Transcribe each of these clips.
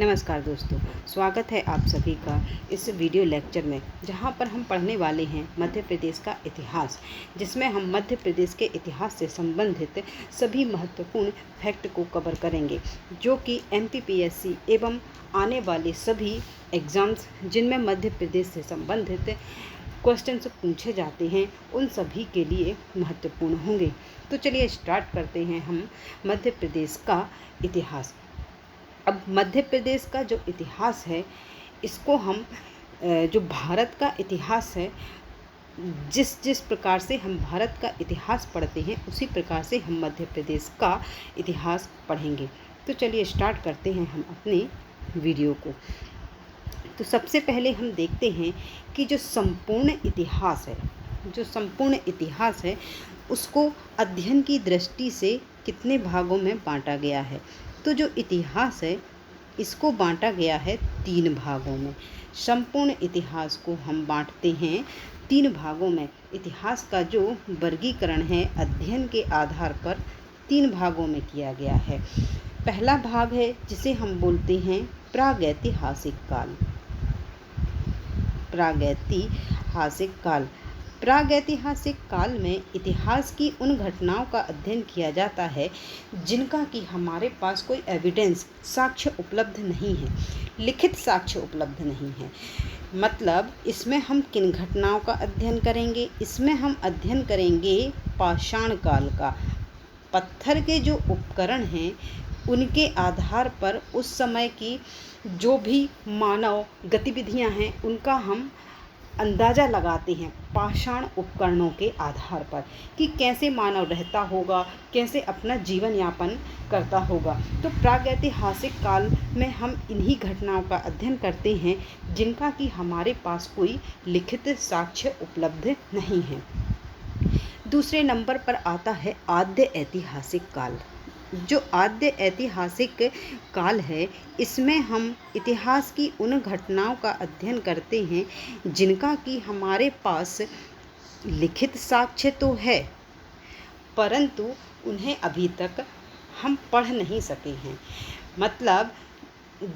नमस्कार दोस्तों, स्वागत है आप सभी का इस वीडियो लेक्चर में, जहां पर हम पढ़ने वाले हैं मध्य प्रदेश का इतिहास, जिसमें हम मध्य प्रदेश के इतिहास से संबंधित सभी महत्वपूर्ण फैक्ट को कवर करेंगे, जो कि MPPSC एवं आने वाले सभी एग्ज़ाम्स जिनमें मध्य प्रदेश से संबंधित क्वेश्चंस पूछे जाते हैं उन सभी के लिए महत्वपूर्ण होंगे। तो चलिए स्टार्ट करते हैं हम मध्य प्रदेश का इतिहास। अब मध्य प्रदेश का जो इतिहास है, इसको हम जो भारत का इतिहास है, जिस प्रकार से हम भारत का इतिहास पढ़ते हैं उसी प्रकार से हम मध्य प्रदेश का इतिहास पढ़ेंगे। तो चलिए स्टार्ट करते हैं हम अपने वीडियो को। तो सबसे पहले हम देखते हैं कि जो संपूर्ण इतिहास है उसको अध्ययन की दृष्टि से कितने भागों में बांटा गया है। तो जो इतिहास है इसको बांटा गया है 3 भागों में। संपूर्ण इतिहास को हम बांटते हैं 3 भागों में। इतिहास का जो वर्गीकरण है अध्ययन के आधार पर 3 भागों में किया गया है। पहला भाग है जिसे हम बोलते हैं प्रागैतिहासिक काल। प्रागैतिहासिक काल में इतिहास की उन घटनाओं का अध्ययन किया जाता है जिनका कि हमारे पास कोई एविडेंस, साक्ष्य उपलब्ध नहीं है, लिखित साक्ष्य उपलब्ध नहीं है। मतलब इसमें हम किन घटनाओं का अध्ययन करेंगे? इसमें हम अध्ययन करेंगे पाषाण काल का। पत्थर के जो उपकरण हैं उनके आधार पर उस समय की जो भी मानव गतिविधियां हैं उनका हम अंदाज़ा लगाते हैं पाषाण उपकरणों के आधार पर कि कैसे मानव रहता होगा, कैसे अपना जीवन यापन करता होगा। तो प्रागैतिहासिक काल में हम इन्हीं घटनाओं का अध्ययन करते हैं जिनका कि हमारे पास कोई लिखित साक्ष्य उपलब्ध नहीं है। दूसरे नंबर पर आता है आद्य ऐतिहासिक काल। जो आद्य ऐतिहासिक काल है इसमें हम इतिहास की उन घटनाओं का अध्ययन करते हैं जिनका कि हमारे पास लिखित साक्ष्य तो है परंतु उन्हें अभी तक हम पढ़ नहीं सके हैं। मतलब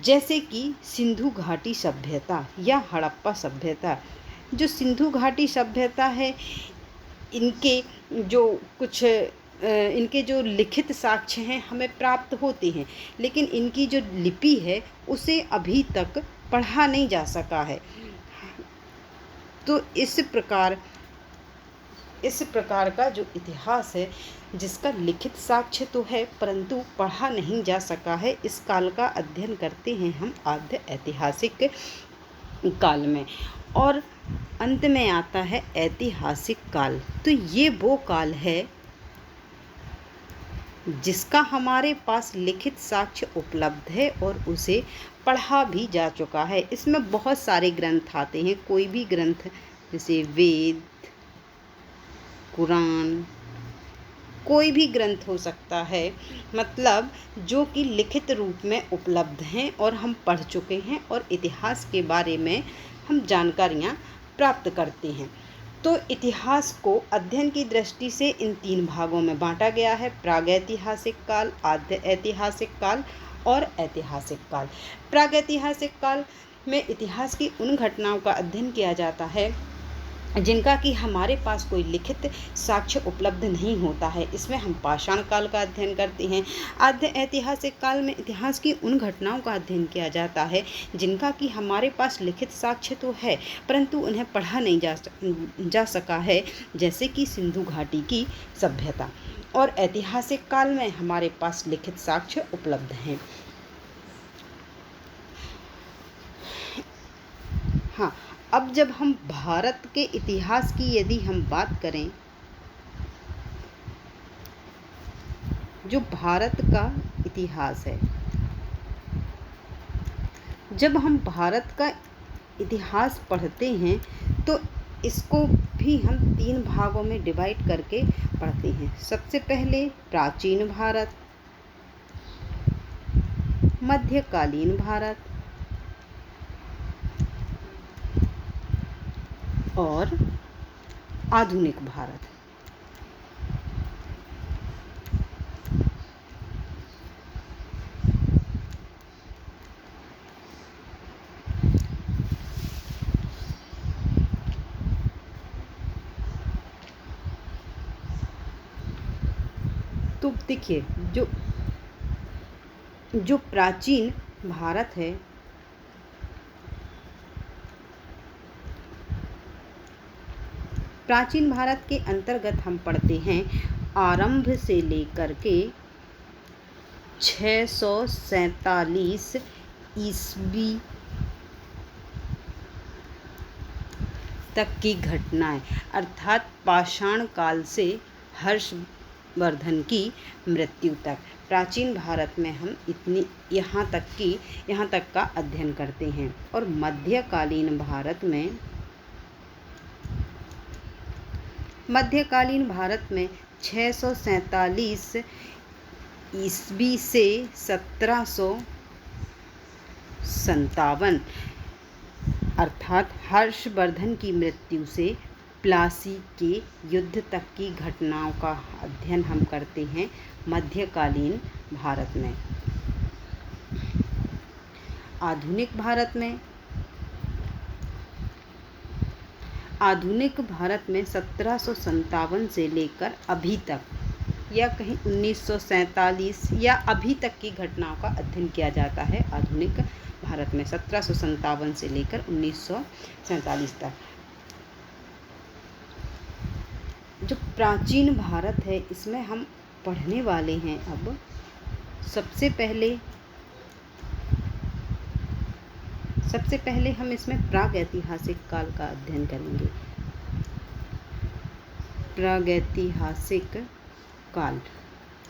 जैसे कि सिंधु घाटी सभ्यता या हड़प्पा सभ्यता। जो सिंधु घाटी सभ्यता है इनके जो लिखित साक्ष्य हैं हमें प्राप्त होते हैं, लेकिन इनकी जो लिपि है उसे अभी तक पढ़ा नहीं जा सका है। तो इस प्रकार का जो इतिहास है जिसका लिखित साक्ष्य तो है परंतु पढ़ा नहीं जा सका है, इस काल का अध्ययन करते हैं हम आद्य ऐतिहासिक काल में। और अंत में आता है ऐतिहासिक काल। तो ये वो काल है जिसका हमारे पास लिखित साक्ष्य उपलब्ध है और उसे पढ़ा भी जा चुका है। इसमें बहुत सारे ग्रंथ आते हैं, कोई भी ग्रंथ जैसे वेद, कुरान, कोई भी ग्रंथ हो सकता है, मतलब जो कि लिखित रूप में उपलब्ध हैं और हम पढ़ चुके हैं और इतिहास के बारे में हम जानकारियाँ प्राप्त करते हैं। तो इतिहास को अध्ययन की दृष्टि से इन 3 भागों में बांटा गया है: प्रागैतिहासिक काल, आद्य ऐतिहासिक काल और ऐतिहासिक काल। प्रागैतिहासिक काल में इतिहास की उन घटनाओं का अध्ययन किया जाता है जिनका कि हमारे पास कोई लिखित साक्ष्य उपलब्ध नहीं होता है। इसमें हम पाषाण काल का अध्ययन करते हैं। आद्य ऐतिहासिक काल में इतिहास की उन घटनाओं का अध्ययन किया जाता है जिनका कि हमारे पास लिखित साक्ष्य तो है परंतु उन्हें पढ़ा नहीं जा सका है, जैसे कि सिंधु घाटी की सभ्यता। और ऐतिहासिक काल में हमारे पास लिखित साक्ष्य उपलब्ध हैं। हाँ, अब जब हम भारत के इतिहास की यदि हम बात करें, जो भारत का इतिहास है, जब हम भारत का इतिहास पढ़ते हैं तो इसको भी हम 3 भागों में डिवाइड करके पढ़ते हैं। सबसे पहले प्राचीन भारत, मध्यकालीन भारत और आधुनिक भारत। तो देखिए, जो जो प्राचीन भारत है, प्राचीन भारत के अंतर्गत हम पढ़ते हैं आरंभ से लेकर के 647 ईस्वी तक की घटनाएं, अर्थात पाषाण काल से हर्षवर्धन की मृत्यु तक प्राचीन भारत में हम यहाँ तक का अध्ययन करते हैं। और मध्यकालीन भारत में 647 ईस्वी से 1757 अर्थात हर्षवर्धन की मृत्यु से प्लासी के युद्ध तक की घटनाओं का अध्ययन हम करते हैं मध्यकालीन भारत में। आधुनिक भारत में 1757 से लेकर अभी तक, या कहीं 1947 या अभी तक की घटनाओं का अध्ययन किया जाता है आधुनिक भारत में, 1757 से लेकर 1947 तक। जो प्राचीन भारत है इसमें हम पढ़ने वाले हैं अब सबसे पहले हम इसमें प्रागैतिहासिक काल का अध्ययन करेंगे। प्रागैतिहासिक काल,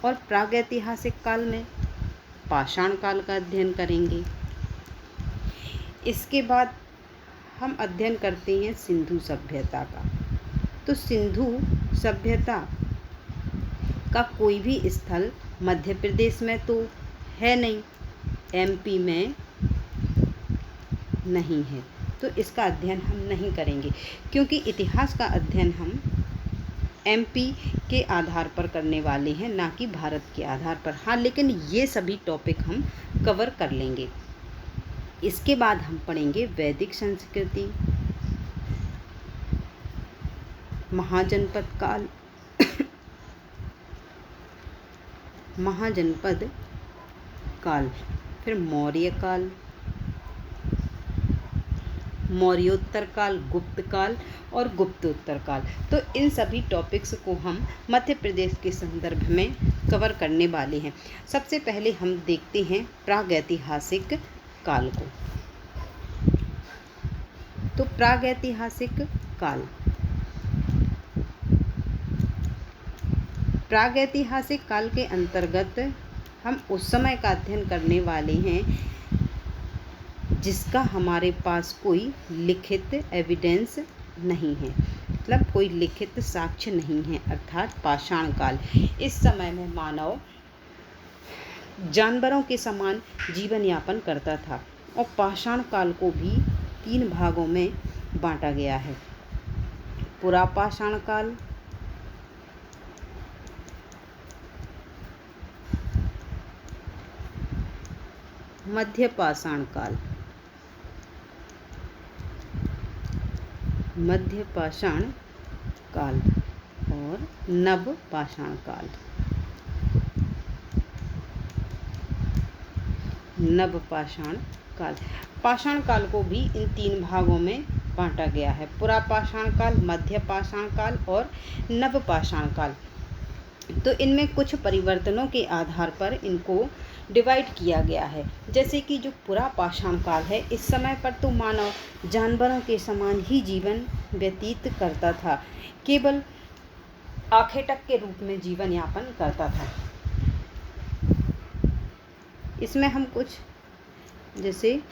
और प्रागैतिहासिक काल में पाषाण काल का अध्ययन करेंगे। इसके बाद हम अध्ययन करते हैं सिंधु सभ्यता का। तो सिंधु सभ्यता का कोई भी स्थल मध्य प्रदेश में तो है नहीं, एमपी में नहीं है, तो इसका अध्ययन हम नहीं करेंगे, क्योंकि इतिहास का अध्ययन हम एमपी के आधार पर करने वाले हैं, ना कि भारत के आधार पर। हाँ, लेकिन ये सभी टॉपिक हम कवर कर लेंगे। इसके बाद हम पढ़ेंगे वैदिक संस्कृति, महाजनपद काल, फिर मौर्य काल, मौर्योत्तर काल, गुप्त काल और गुप्तोत्तर काल। तो इन सभी टॉपिक्स को हम मध्य प्रदेश के संदर्भ में कवर करने वाले हैं। सबसे पहले हम देखते हैं प्रागैतिहासिक काल को। तो प्रागैतिहासिक काल के अंतर्गत हम उस समय का अध्ययन करने वाले हैं जिसका हमारे पास कोई लिखित एविडेंस नहीं है, मतलब कोई लिखित साक्ष्य नहीं है, अर्थात पाषाण काल। इस समय में मानव जानवरों के समान जीवन यापन करता था, और पाषाण काल को भी 3 भागों में बांटा गया है। पुरापाषाण काल, मध्यपाषाण काल और नवपाषाण काल। पाषाण काल को भी इन 3 भागों में बांटा गया है, पुरापाषाण काल, मध्यपाषाण काल और नवपाषाण काल। तो इनमें कुछ परिवर्तनों के आधार पर इनको डिवाइड किया गया है। जैसे कि जो पुरापाषाण काल है, इस समय पर तो मानव जानवरों के समान ही जीवन व्यतीत करता था, केवल आखेटक के रूप में जीवन यापन करता था। इसमें हम कुछ, जैसे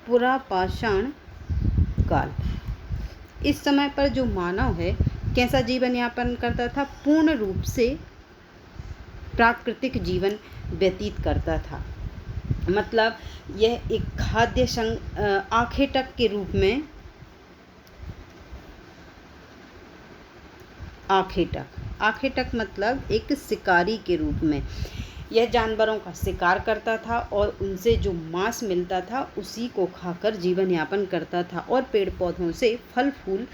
पुरापाषाण काल, इस समय पर जो मानव है कैसा जीवन यापन करता था? पूर्ण रूप से प्राकृतिक जीवन व्यतीत करता था। मतलब यह एक खाद्य आखेटक के रूप में, आखेटक मतलब एक शिकारी के रूप में यह जानवरों का शिकार करता था, और उनसे जो मांस मिलता था उसी को खाकर जीवन यापन करता था, और पेड़ पौधों से फल फूल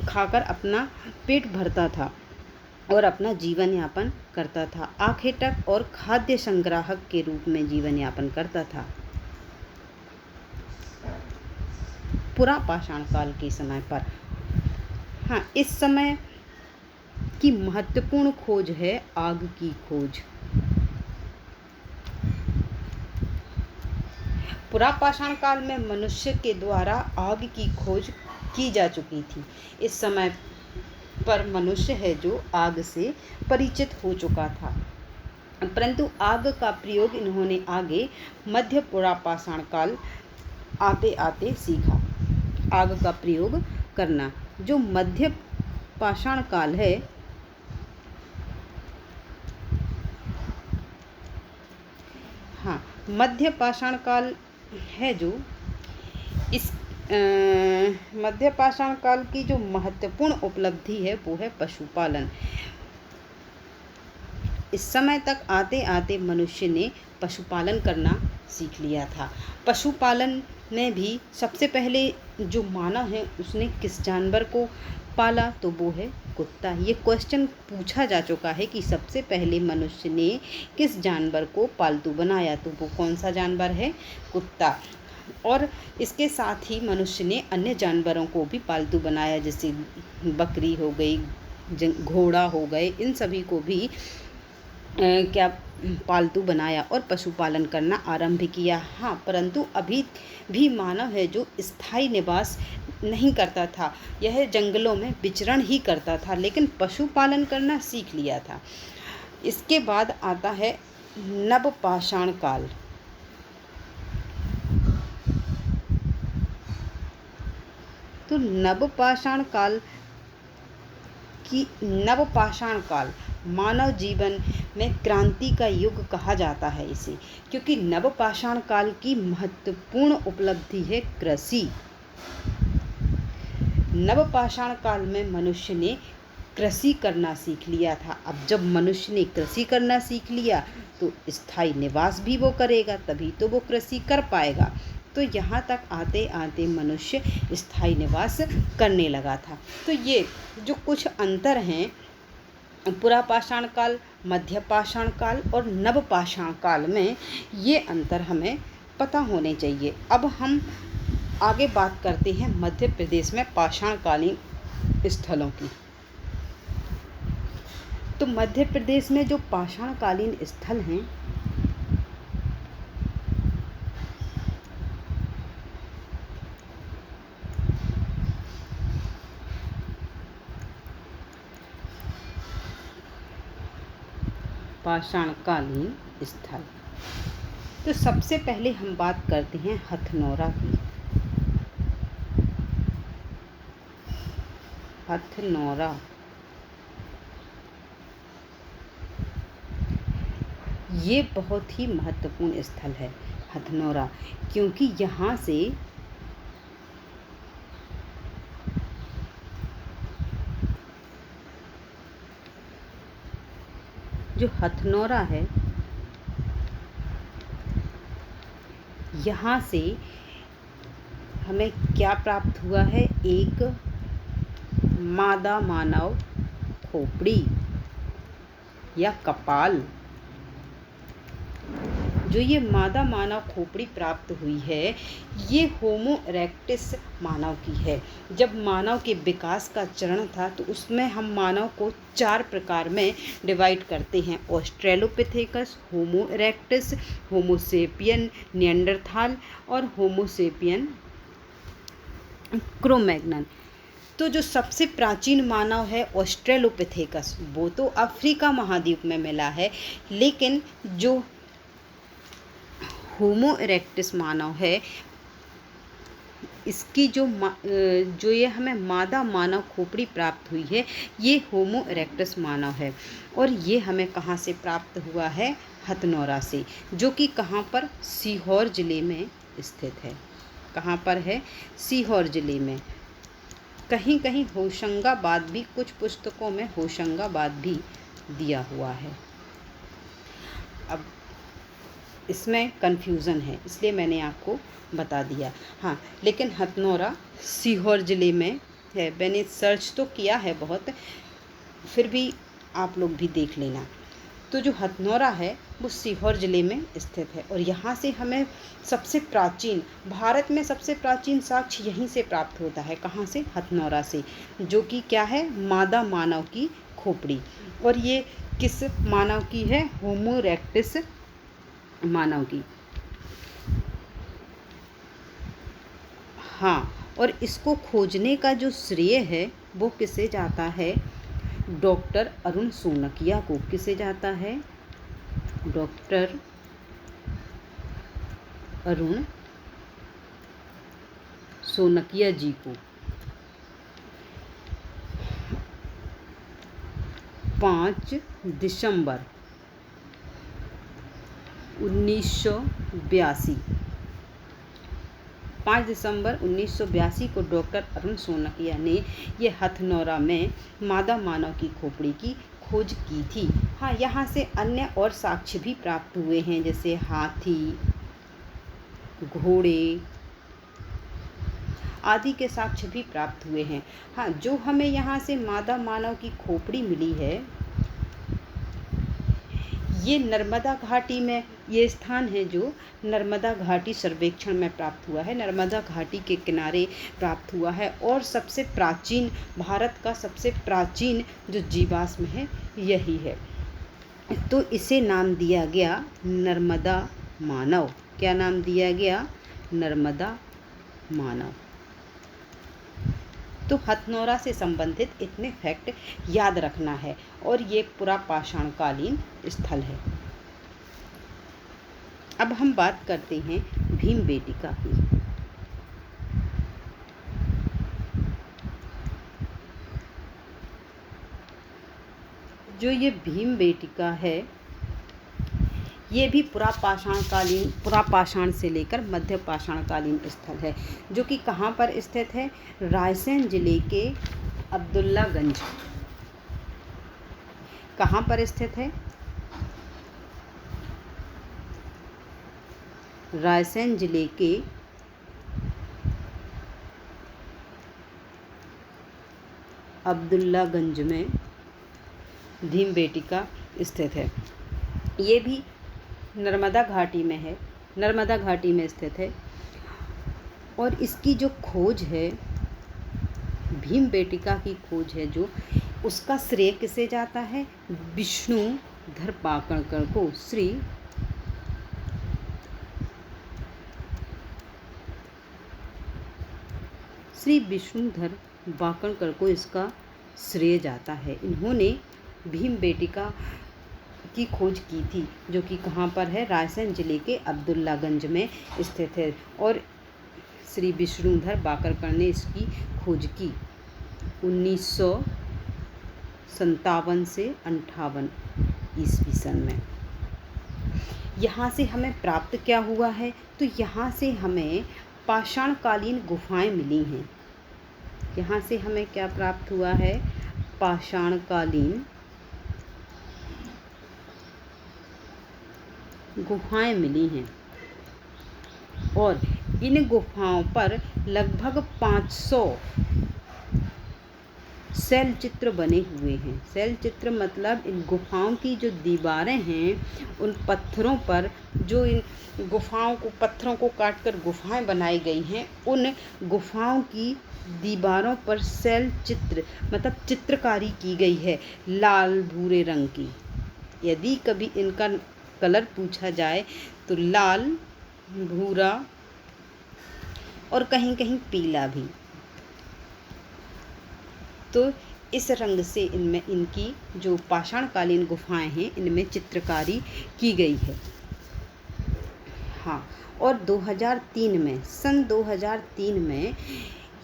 खाकर अपना पेट भरता था। और अपना जीवन यापन करता था। आखेटक और खाद्य संग्राहक के रूप में जीवन यापन करता था। पुरा पाषाण काल के समय पर, हाँ, इस समय की महत्वपूर्ण खोज है आग की खोज। पुरा पाषाण काल में मनुष्य के द्वारा आग की खोज की जा चुकी थी। इस समय पर मनुष्य है जो आग से परिचित हो चुका था, परंतु आग का प्रयोग इन्होंने आगे मध्य पुरा पाषाण काल आते आते सीखा। आग का प्रयोग करना, जो मध्य पाषाण काल है, हाँ, मध्य पाषाण काल है जो इस मध्य पाषाण काल की जो महत्वपूर्ण उपलब्धि है वो है पशुपालन। इस समय तक आते आते मनुष्य ने पशुपालन करना सीख लिया था। पशुपालन में भी सबसे पहले जो मानव है उसने किस जानवर को पाला, तो वो है कुत्ता। ये क्वेश्चन पूछा जा चुका है कि सबसे पहले मनुष्य ने किस जानवर को पालतू बनाया, तो वो कौन सा जानवर है, कुत्ता। और इसके साथ ही मनुष्य ने अन्य जानवरों को भी पालतू बनाया, जैसे बकरी हो गई, घोड़ा हो गए, इन सभी को भी क्या पालतू बनाया और पशुपालन करना आरंभ किया। हाँ, परंतु अभी भी मानव है जो स्थायी निवास नहीं करता था, यह जंगलों में विचरण ही करता था, लेकिन पशुपालन करना सीख लिया था। इसके बाद आता है नवपाषाण काल। तो नवपाषाण काल मानव जीवन में क्रांति का युग कहा जाता है इसे, क्योंकि नवपाषाण काल की महत्वपूर्ण उपलब्धि है कृषि। नवपाषाण काल में मनुष्य ने कृषि करना सीख लिया था। अब जब मनुष्य ने कृषि करना सीख लिया तो स्थायी निवास भी वो करेगा, तभी तो वो कृषि कर पाएगा। तो यहाँ तक आते आते मनुष्य स्थायी निवास करने लगा था। तो ये जो कुछ अंतर हैं पुरा पाषाण काल, मध्य पाषाण काल और नवपाषाण काल में, ये अंतर हमें पता होने चाहिए। अब हम आगे बात करते हैं मध्य प्रदेश में पाषाणकालीन स्थलों की। तो मध्य प्रदेश में जो पाषाणकालीन स्थल हैं, पाषाणकालीन स्थल, तो सबसे पहले हम बात करते हैं हथनौरा की। हथनौरा, ये बहुत ही महत्वपूर्ण स्थल है हथनौरा, क्योंकि यहाँ से जो हथनौरा है, यहाँ से हमें क्या प्राप्त हुआ है, एक मादा मानव खोपड़ी या कपाल। जो ये मादा मानव खोपड़ी प्राप्त हुई है, ये होमो इरेक्टस मानव की है। जब मानव के विकास का चरण था तो उसमें हम मानव को 4 प्रकार में डिवाइड करते हैं: ऑस्ट्रेलोपिथेकस, होमो इरेक्टस, होमो सेपियन निएंडरथाल और होमो सेपियन क्रो-मैग्नन। तो जो सबसे प्राचीन मानव है ऑस्ट्रेलोपिथेकस, वो तो अफ्रीका महाद्वीप में मिला है, लेकिन जो होमो इरेक्टस मानव है, इसकी जो ये हमें मादा मानव खोपड़ी प्राप्त हुई है, ये होमो इरेक्टस मानव है। और ये हमें कहाँ से प्राप्त हुआ है, हथनौरा से, जो कि कहाँ पर, सीहोर ज़िले में स्थित है। कहाँ पर है, सीहोर ज़िले में। कहीं कहीं होशंगाबाद भी, कुछ पुस्तकों में होशंगाबाद भी दिया हुआ है। अब इसमें कन्फ्यूज़न है, इसलिए मैंने आपको बता दिया। हाँ, लेकिन हथनौरा सीहोर ज़िले में है। मैंने सर्च तो किया है बहुत, फिर भी आप लोग भी देख लेना। तो जो हथनौरा है वो सीहोर ज़िले में स्थित है और यहाँ से हमें सबसे प्राचीन, भारत में सबसे प्राचीन साक्ष्य यहीं से प्राप्त होता है। कहाँ से? हथनौरा से, जो कि क्या है? मादा मानव की खोपड़ी। और ये किस मानव की है? होमो इरेक्टस मानव की। हाँ, और इसको खोजने का जो श्रेय है वो किसे जाता है? डॉक्टर अरुण सोनकिया को। किसे जाता है? डॉक्टर अरुण सोनकिया जी को। 5 दिसंबर 1982, 5 दिसंबर 1982 को डॉक्टर अरुण सोनकिया ने ये हथनौरा में मादा मानव की खोपड़ी की खोज की थी। हाँ, यहाँ से अन्य और साक्ष्य भी प्राप्त हुए हैं, जैसे हाथी, घोड़े आदि के साक्ष्य भी प्राप्त हुए हैं। हाँ, जो हमें यहाँ से मादा मानव की खोपड़ी मिली है, ये नर्मदा घाटी में, ये स्थान है जो नर्मदा घाटी सर्वेक्षण में प्राप्त हुआ है, नर्मदा घाटी के किनारे प्राप्त हुआ है। और सबसे प्राचीन, भारत का सबसे प्राचीन जो जीवाश्म है यही है। तो इसे नाम दिया गया नर्मदा मानव। क्या नाम दिया गया? नर्मदा मानव। तो हथनौरा से संबंधित इतने फैक्ट याद रखना है। और ये एक पूरा पाषाणकालीन स्थल है। अब हम बात करते हैं भीमबेटका की। जो ये भीमबेटका है, ये भी पुरा पाषाण से लेकर मध्य पाषाणकालीन स्थल है, जो कि कहाँ पर स्थित है? रायसेन जिले के अब्दुल्लागंज। कहाँ पर स्थित है? रायसेन जिले के अब्दुल्लागंज में भीमबेटका स्थित है। ये भी नर्मदा घाटी में है, नर्मदा घाटी में स्थित है। और इसकी जो खोज है, भीमबेटका की खोज है जो, उसका श्रेय किसे जाता है? विष्णुधर बांकणकर को। श्री विष्णुधर बांकणकर को इसका श्रेय जाता है। इन्होंने भीमबेटका की खोज की थी, जो कि कहाँ पर है? रायसेन जिले के अब्दुल्लागंज में स्थित है। और श्री विष्णुधर बांकणकर ने इसकी खोज की 1957 से 58 ईस्वी सन में। यहाँ से हमें प्राप्त क्या हुआ है? तो यहाँ से हमें पाषाणकालीन गुफाएं मिली हैं। यहाँ से हमें क्या प्राप्त हुआ है? पाषाणकालीन गुफाएं मिली हैं। और इन गुफाओं पर लगभग 500 शैल चित्र बने हुए हैं। शैल चित्र मतलब इन गुफाओं की जो दीवारें हैं, उन पत्थरों पर, जो इन गुफाओं को, पत्थरों को काटकर गुफाएं बनाई गई हैं, उन गुफाओं की दीवारों पर शैल चित्र मतलब चित्रकारी की गई है, लाल भूरे रंग की। यदि कभी इनका कलर पूछा जाए तो लाल, भूरा और कहीं कहीं पीला भी। तो इस रंग से इनमें, इनकी जो पाषाणकालीन गुफाएं हैं, इनमें चित्रकारी की गई है। हाँ, और 2003 में, सन 2003 में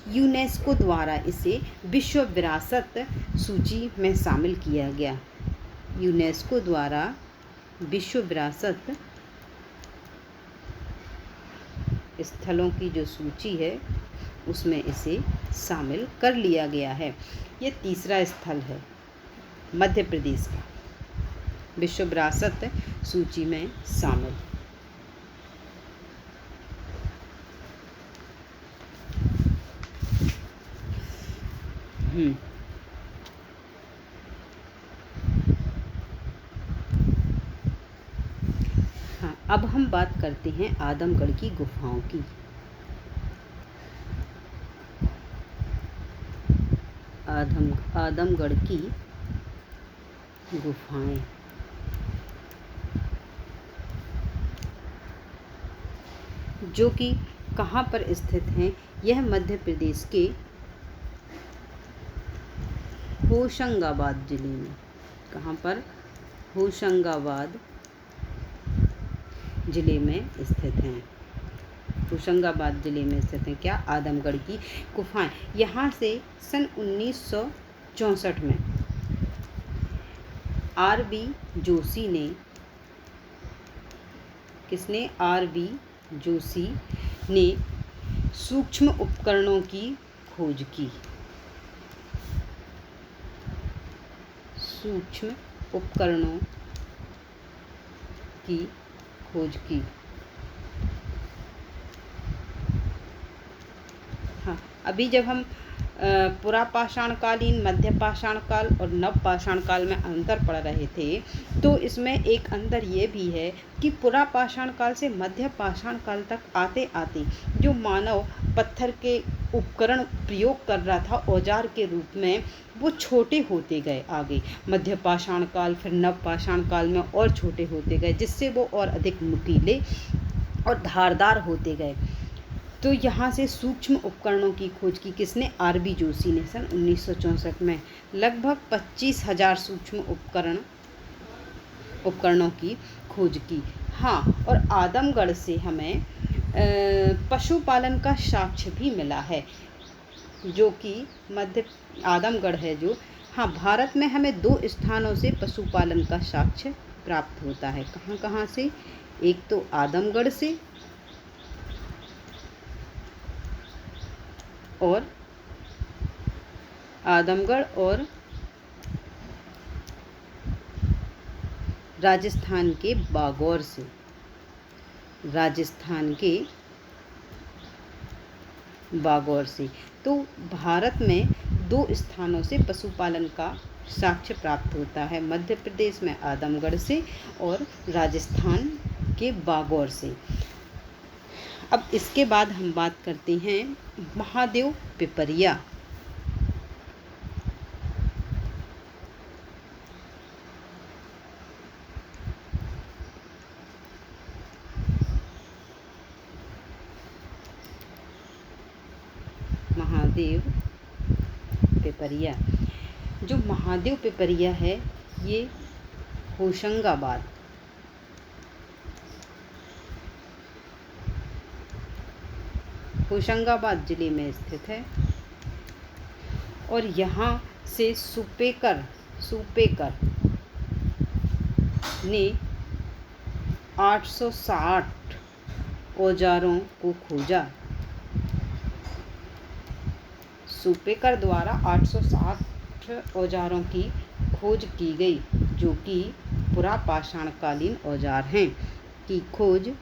यूनेस्को द्वारा इसे विश्व विरासत सूची में शामिल किया गया। यूनेस्को द्वारा विश्व विरासत स्थलों की जो सूची है, उसमें इसे शामिल कर लिया गया है। ये तीसरा स्थल है मध्य प्रदेश का विश्व विरासत सूची में शामिल। अब हम बात करते हैं आदमगढ़ की गुफाओं की। आदमगढ़ की गुफाएं। जो कि कहाँ पर स्थित हैं? यह मध्य प्रदेश के होशंगाबाद जिले में। कहाँ पर? होशंगाबाद जिले में स्थित हैं। होशंगाबाद जिले में स्थित हैं क्या? आदमगढ़ की गुफाएं। यहाँ से सन 1964 में R.B. जोशी ने, किसने? R.B. जोशी ने सूक्ष्म उपकरणों की खोज की। सूक्ष्म उपकरणों की खोज की। हाँ, अभी जब हम पुरापाषाण कालीन, मध्य पाषाण काल और नव पाषाण काल में अंतर पढ़ रहे थे, तो इसमें एक अंतर ये भी है कि पुरापाषाण काल से मध्य पाषाण काल तक आते आते जो मानव पत्थर के उपकरण प्रयोग कर रहा था औजार के रूप में, वो छोटे होते गए आगे। मध्य पाषाण काल, फिर नव पाषाण काल में और छोटे होते गए, जिससे वो और अधिक नुकीले और धारदार होते गए। तो यहाँ से सूक्ष्म उपकरणों की खोज की किसने? R.B. जोशी ने सन 1964 में लगभग 25,000 सूक्ष्म उपकरणों की खोज की। हाँ, और आदमगढ़ से हमें पशुपालन का साक्ष्य भी मिला है, जो कि आदमगढ़ है जो, हाँ, भारत में हमें 2 स्थानों से पशुपालन का साक्ष्य प्राप्त होता है। कहाँ कहाँ से? एक तो आदमगढ़ से और राजस्थान के बागौर से। राजस्थान के बागौर से। तो भारत में 2 स्थानों से पशुपालन का साक्ष्य प्राप्त होता है, मध्य प्रदेश में आदमगढ़ से और राजस्थान के बागौर से। अब इसके बाद हम बात करते हैं महादेव पिपरिया। महादेव पिपरिया। जो महादेव पिपरिया है, ये होशंगाबाद जिले में स्थित है। और यहाँ से सुपेकर ने 860 औजारों को खोजा। सुपेकर द्वारा 860 औजारों की खोज की गई, जो कि पुरापाषाणकालीन औजार हैं, की खोज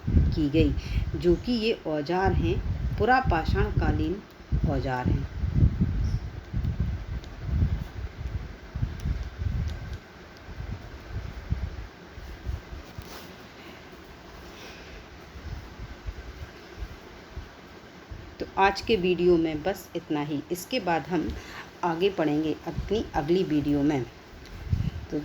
की गई, जो कि ये औजार हैं पुरापाषाणकालीन औजार हैं। तो आज के वीडियो में बस इतना ही। इसके बाद हम आगे पढ़ेंगे अपनी अगली वीडियो में। तो